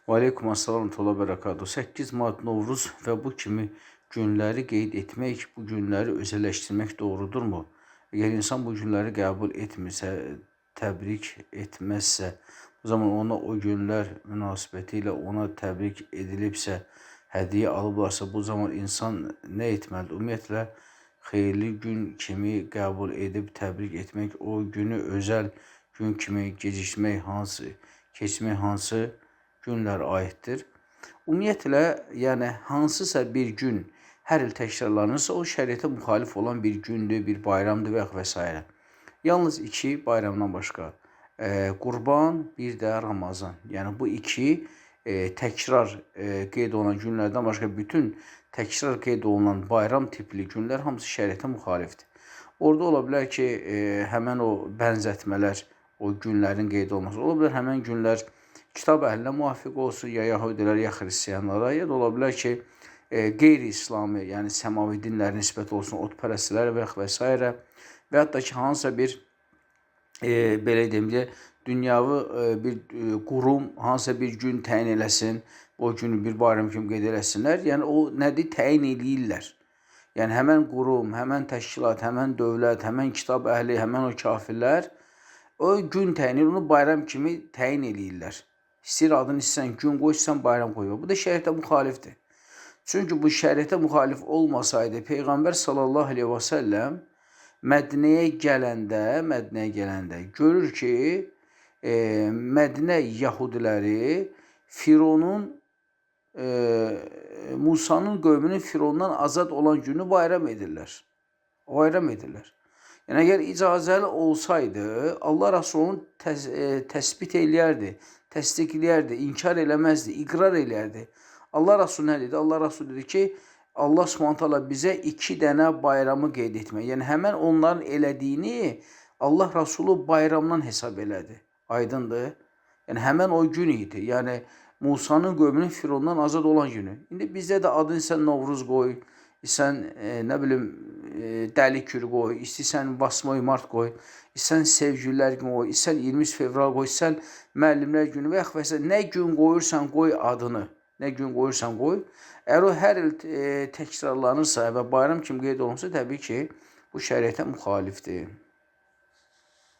Və aleykum assalam və bərəkatuhu. 8 Mart Novruz və bu kimi günləri qeyd etmək, bu günləri özəlləşdirmək doğrudurmu? Əgər insan bu günləri qəbul etmirsə, təbrik etməzsə, o zaman ona o günlər münasibətilə ona təbrik edilibsə, hədiyyə alıblarsa, bu zaman insan nə etməlidir? Ümumiyyətlə, xeyirli gün kimi qəbul edib təbrik etmək, o günü özəl gün kimi keçmək hansı günlər aiddir. Ümumiyyətlə, yəni hansısa bir gün hər il təkrarlanırsa, o şəriətə müxalif olan bir gündür, bir bayramdır və və s. Yalnız 2 bayramdan başqa, Qurban, bir də Ramazan. Yəni bu 2 təkrar qeyd olunan günlərdən başqa bütün təkrar qeyd olunan bayram tipli günlər hamısı şəriətə müxalifdir. Orada ola bilər ki, həmən o bənzətmələr, o günlərin qeyd olması, ola bilər həmən günlər kitab əhlinə müvafiq olsun, ya Yahudilərə, ya Xristiyanlara, ya da ola bilər ki, qeyri-İslami, yəni səmavi dinlərə nisbət olsun, otpərəstlərə və və s. Və hətta ki, hansısa bir, belə deyim ki, dünyavi bir qurum hansısa bir gün təyin eləsin, o günü bir bayram kimi qeyd eləsinlər, yəni o nədir, təyin eləyirlər. Yəni həmən qurum, həmən təşkilat, həmən dövlət, həmən kitab əhli, həmən o kafirlər o gün təyin edir, onu bayram kimi təyin eləyirlər. İstəyir adını istəyirsən gün qoy, istəyirsən bayram qoy. Bu da şəriətə müxalifdir. Çünki bu şəriətə müxalif olmasaydı, Peyğəmbər sallallahu aleyhi və səlləm Mədinəyə gələndə görür ki, Mədinə Yahudiləri Fironun, Musanın qövmünün Firondan azad olan günü bayram edirlər. Yəni, əgər icazəli olsaydı, Allah Rasulunu təsbit eləyərdi, təsdiqləyərdi, inkar eləməzdi, iqrar eləyərdi. Allah Rasulü nə dedi? Allah Rasulü dedi ki, Allah Subhanahu bizə 2 dənə bayramı qeyd etmək. Yəni, həmən onların elədiyini Allah Rasulü bayramdan hesab elədi. Aydındır. Yəni, həmən o gün idi. Yəni, Musanın qövmünün Firondan azad olan günü. İndi bizdə də adını sən Novruz qoy, sən, nə bilim, Dəli Kür qoy, istəyirsən 8 Mart qoy, istəyirsən Sevgililər günü qoy, istəyirsən 23 fevral qoy, istəyirsən müəllimlər günü və yaxud nə gün qoyursan qoy adını, nə gün qoyursan qoy. Əgər o hər il təkrarlanırsa və bayram kimi qeyd olunsa, təbii ki, bu şəriətə müxalifdir.